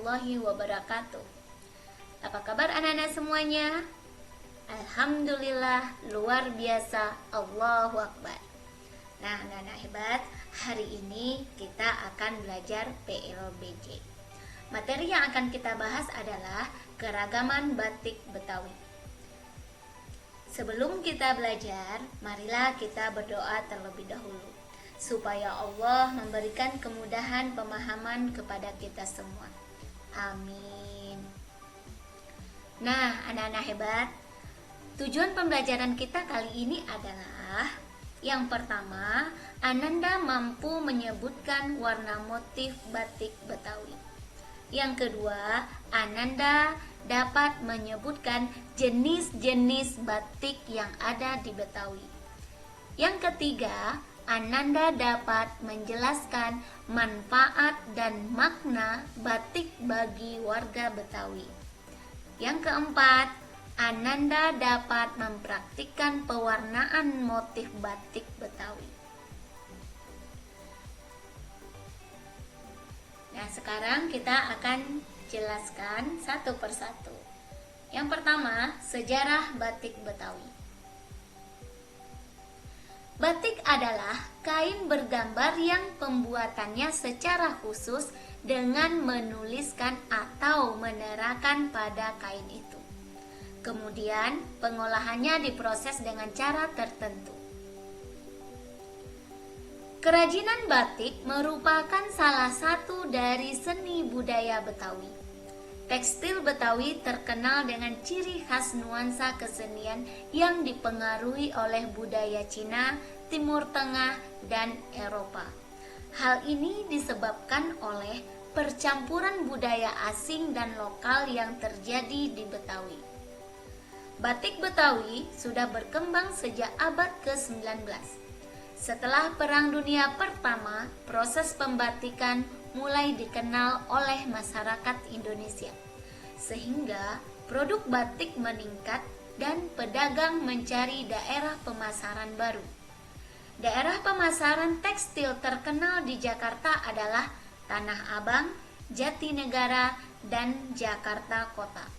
warahmatullahi wabarakatuh. Apa kabar anak-anak semuanya? Alhamdulillah, luar biasa, Allahu Akbar. Nah, anak-anak hebat, hari ini kita akan belajar PLBJ. Materi yang akan kita bahas adalah keragaman batik Betawi. Sebelum kita belajar, marilah kita berdoa terlebih dahulu, supaya Allah memberikan kemudahan pemahaman kepada kita semua. Amin. Nah, anak-anak hebat, tujuan pembelajaran kita kali ini adalah yang pertama, Ananda mampu menyebutkan warna motif batik Betawi. Yang kedua, Ananda dapat menyebutkan jenis-jenis batik yang ada di Betawi. Yang ketiga, Ananda dapat menjelaskan manfaat dan makna batik bagi warga Betawi. Yang keempat, Ananda dapat mempraktikkan pewarnaan motif batik Betawi. Nah, sekarang kita akan jelaskan satu persatu. Yang pertama, sejarah batik Betawi. Batik adalah kain bergambar yang pembuatannya secara khusus dengan menuliskan atau menerangkan pada kain itu. Kemudian, pengolahannya diproses dengan cara tertentu. Kerajinan batik merupakan salah satu dari seni budaya Betawi. Tekstil Betawi terkenal dengan ciri khas nuansa kesenian yang dipengaruhi oleh budaya Cina, Timur Tengah, dan Eropa. Hal ini disebabkan oleh percampuran budaya asing dan lokal yang terjadi di Betawi. Batik Betawi sudah berkembang sejak abad ke-19. Setelah Perang Dunia Pertama, proses pembatikan mulai dikenal oleh masyarakat Indonesia, sehingga produk batik meningkat dan pedagang mencari daerah pemasaran baru. Daerah pemasaran tekstil terkenal di Jakarta adalah Tanah Abang, Jatinegara, dan Jakarta Kota.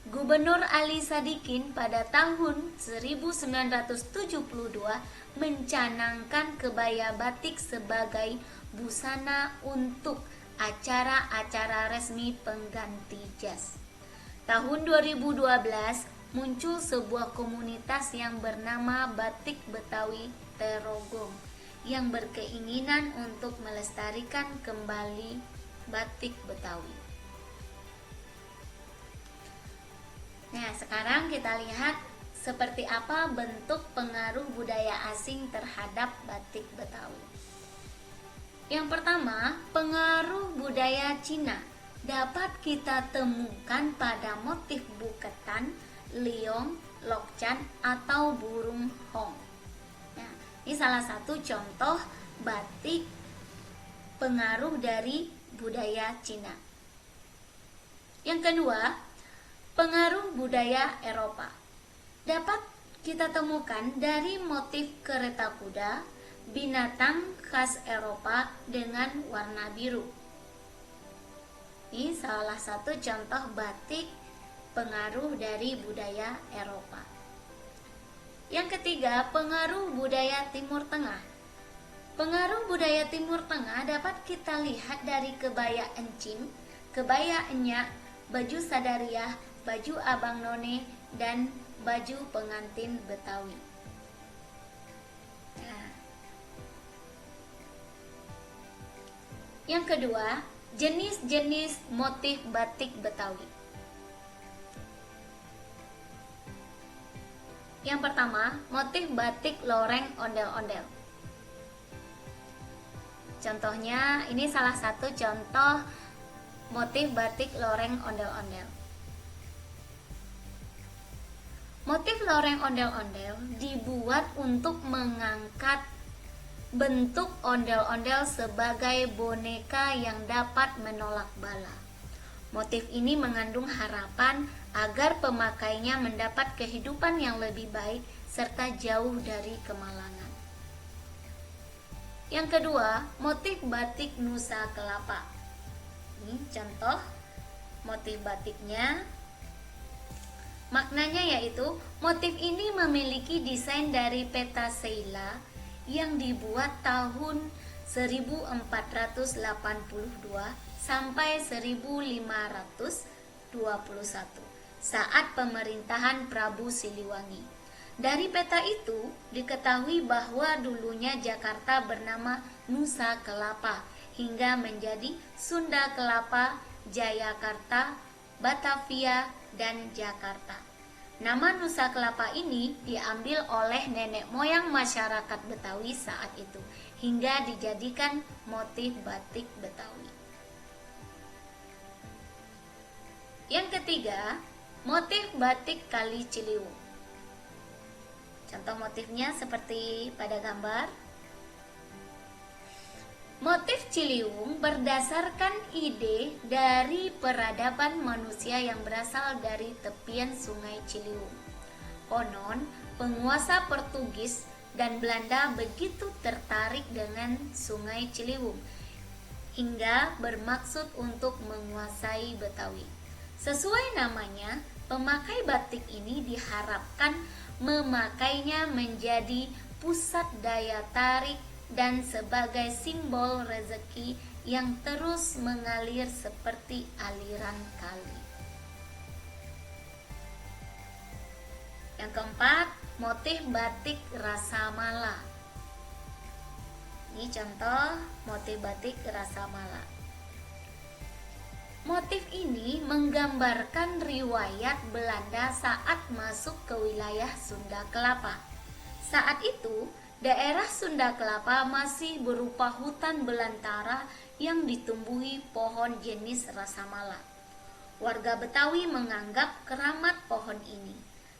Gubernur Ali Sadikin pada tahun 1972 mencanangkan kebaya batik sebagai busana untuk acara-acara resmi pengganti jas. Tahun 2012 muncul sebuah komunitas yang bernama Batik Betawi Terogong yang berkeinginan untuk melestarikan kembali batik Betawi. Nah, sekarang kita lihat seperti apa bentuk pengaruh budaya asing terhadap batik Betawi. Yang pertama, pengaruh budaya Cina dapat kita temukan pada motif buketan, liong, lokcan, atau burung hong. Nah, ini salah satu contoh batik pengaruh dari budaya Cina. Yang kedua, pengaruh budaya Eropa dapat kita temukan dari motif kereta kuda, binatang khas Eropa dengan warna biru. Ini salah satu contoh batik pengaruh dari budaya Eropa. Yang ketiga, pengaruh budaya Timur Tengah. Pengaruh budaya Timur Tengah dapat kita lihat dari kebaya encim, kebaya enyak, baju sadariah, baju abang none, dan baju pengantin Betawi. Nah. Yang kedua, jenis-jenis motif batik Betawi. Yang pertama, motif batik loreng ondel-ondel. Contohnya, ini salah satu contoh motif batik loreng ondel-ondel. Motif loreng ondel-ondel dibuat untuk mengangkat bentuk ondel-ondel sebagai boneka yang dapat menolak bala. Motif ini mengandung harapan agar pemakainya mendapat kehidupan yang lebih baik serta jauh dari kemalangan. Yang kedua, motif batik Nusa Kelapa. Ini contoh motif batiknya. Maknanya yaitu motif ini memiliki desain dari peta Sheila yang dibuat tahun 1482 sampai 1521 saat pemerintahan Prabu Siliwangi. Dari peta itu diketahui bahwa dulunya Jakarta bernama Nusa Kelapa hingga menjadi Sunda Kelapa, Jayakarta, Batavia, dan Jakarta. Nama Nusa Kelapa ini diambil oleh nenek moyang masyarakat Betawi saat itu hingga dijadikan motif batik Betawi. Yang ketiga, motif batik Kali Ciliwung. Contoh motifnya seperti pada gambar. Motif Ciliwung berdasarkan ide dari peradaban manusia yang berasal dari tepian Sungai Ciliwung. Konon, penguasa Portugis dan Belanda begitu tertarik dengan Sungai Ciliwung hingga bermaksud untuk menguasai Betawi. Sesuai namanya, pemakai batik ini diharapkan memakainya menjadi pusat daya tarik dan sebagai simbol rezeki yang terus mengalir seperti aliran kali. Yang keempat, motif batik Rasa Mala. Ini contoh motif batik Rasa Mala. Motif ini menggambarkan riwayat Belanda saat masuk ke wilayah Sunda Kelapa. Saat itu, daerah Sunda Kelapa masih berupa hutan belantara yang ditumbuhi pohon jenis Rasa Mala. Warga Betawi menganggap keramat pohon ini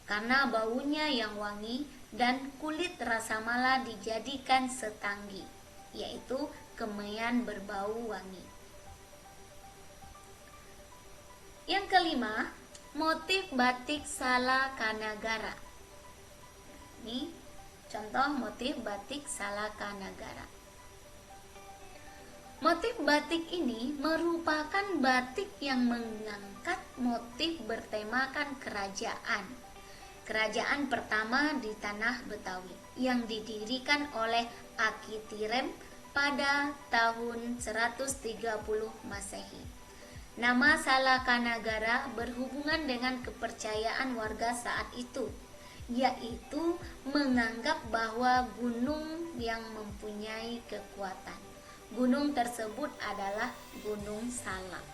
karena baunya yang wangi dan kulit Rasa Mala dijadikan setanggi, yaitu kemeyan berbau wangi. Yang kelima, motif batik Salakanagara. Ini contoh motif batik Salakanagara. Motif batik ini merupakan batik yang mengangkat motif bertemakan kerajaan. Kerajaan pertama di tanah Betawi yang didirikan oleh Aki Tirem pada tahun 130 Masehi. Nama Salakanagara berhubungan dengan kepercayaan warga saat itu, yaitu menganggap bahwa gunung yang mempunyai kekuatan. Gunung tersebut adalah Gunung Salak.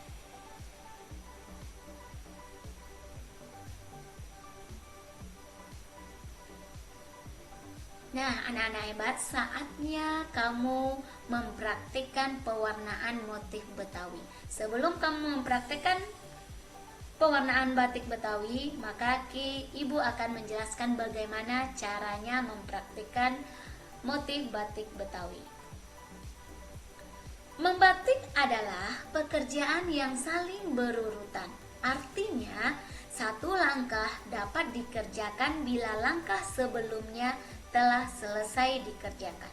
Nah, anak-anak hebat, saatnya kamu mempraktikkan pewarnaan motif Betawi. Sebelum kamu mempraktikkan pewarnaan batik Betawi, maka Ibu akan menjelaskan bagaimana caranya mempraktikkan motif batik Betawi. Membatik adalah pekerjaan yang saling berurutan. Artinya, satu langkah dapat dikerjakan bila langkah sebelumnya telah selesai dikerjakan.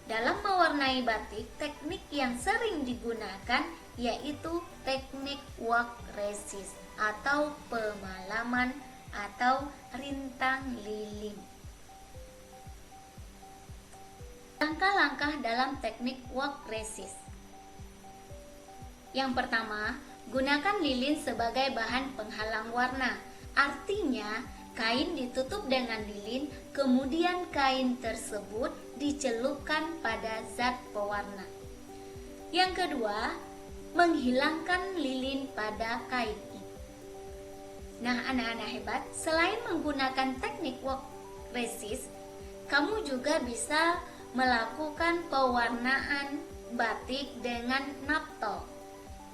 Dalam mewarnai batik, teknik yang sering digunakan yaitu teknik wak resist atau pemalaman atau rintang lilin. Langkah-langkah dalam teknik wak resist. Yang pertama, gunakan lilin sebagai bahan penghalang warna. Artinya, kain ditutup dengan lilin, kemudian kain tersebut dicelupkan pada zat pewarna. Yang kedua, menghilangkan lilin pada kain. Nah, anak-anak hebat, selain menggunakan teknik wak resist, kamu juga bisa melakukan pewarnaan batik dengan naptol.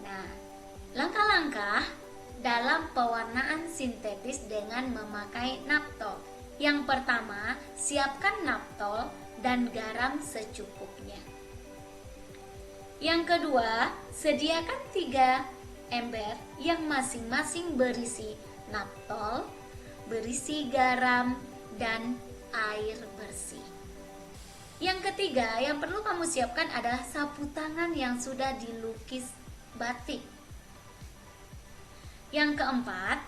Nah, langkah-langkah dalam pewarnaan sintetis dengan memakai naptol. Yang pertama, siapkan naptol dan garam secukupnya. Yang kedua, sediakan 3 ember yang masing-masing berisi naptol, berisi garam, dan air bersih. Yang ketiga, yang perlu kamu siapkan adalah sapu tangan yang sudah dilukis batik. Yang keempat,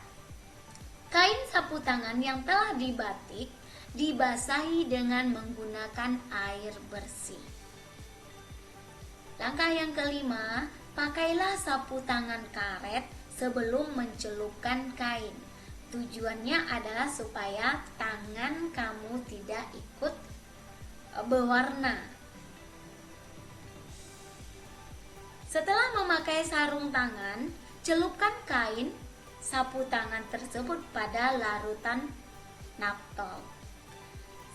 kain sapu tangan yang telah dibatik dibasahi dengan menggunakan air bersih. Langkah yang kelima, pakailah sapu tangan karet sebelum mencelupkan kain. Tujuannya adalah supaya tangan kamu tidak ikut berwarna. Setelah memakai sarung tangan, celupkan kain sapu tangan tersebut pada larutan naptol.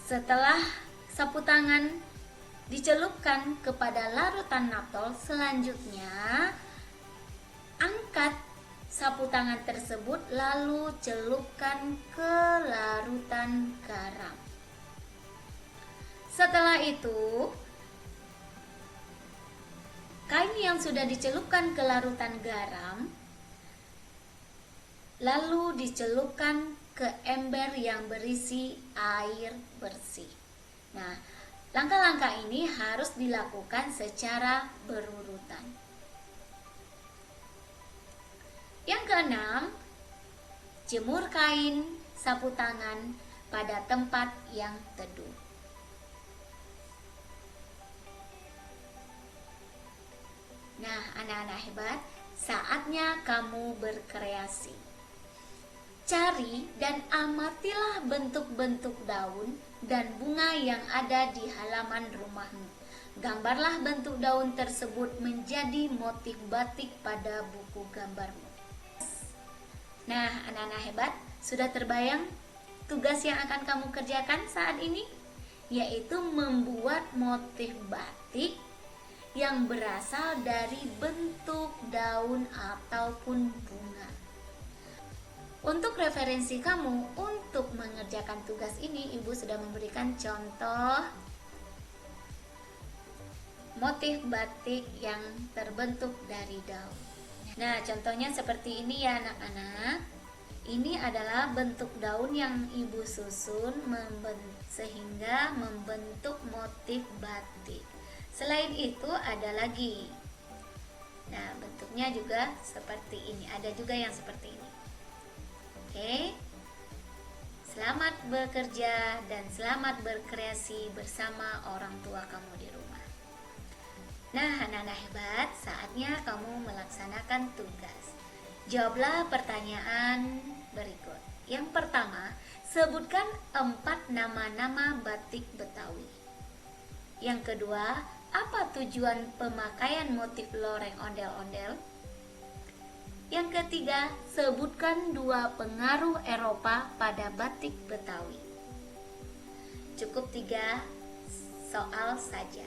Setelah sapu tangan dicelupkan kepada larutan naptol, selanjutnya angkat sapu tangan tersebut lalu celupkan ke larutan garam. Setelah itu, kain yang sudah dicelupkan ke larutan garam lalu dicelupkan ke ember yang berisi air bersih. Nah, langkah-langkah ini harus dilakukan secara berurutan. Yang keenam, jemur kain sapu tangan pada tempat yang teduh. Nah, anak-anak hebat, saatnya kamu berkreasi. Cari dan amatilah bentuk-bentuk daun dan bunga yang ada di halaman rumahmu. Gambarlah bentuk daun tersebut menjadi motif batik pada buku gambarmu. Nah, anak-anak hebat, sudah terbayang tugas yang akan kamu kerjakan saat ini? Yaitu membuat motif batik yang berasal dari bentuk daun ataupun bunga. Untuk referensi kamu untuk mengerjakan tugas ini, Ibu sudah memberikan contoh motif batik yang terbentuk dari daun. Nah, contohnya seperti ini ya anak-anak. Ini adalah bentuk daun yang Ibu susun sehingga membentuk motif batik. Selain itu ada lagi. Nah, bentuknya juga seperti ini. Ada juga yang seperti ini. Oke, selamat bekerja dan selamat berkreasi bersama orang tua kamu di rumah. Nah, anak-anak hebat, saatnya kamu melaksanakan tugas. Jawablah pertanyaan berikut. Yang pertama, sebutkan 4 nama-nama batik Betawi. Yang kedua, apa tujuan pemakaian motif loreng ondel-ondel? Yang ketiga, sebutkan 2 pengaruh Eropa pada batik Betawi. Cukup 3 soal saja.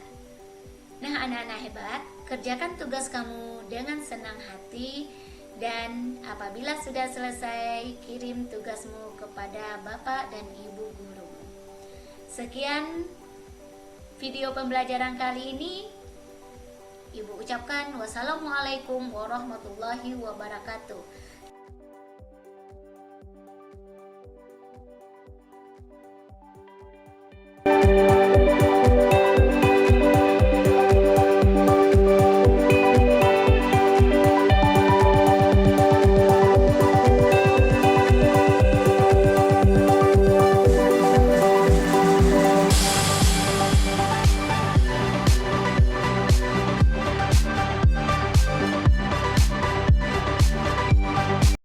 Nah, anak-anak hebat, kerjakan tugas kamu dengan senang hati dan apabila sudah selesai, kirim tugasmu kepada Bapak dan Ibu guru. Sekian video pembelajaran kali ini. Ibu ucapkan wassalamualaikum warahmatullahi wabarakatuh.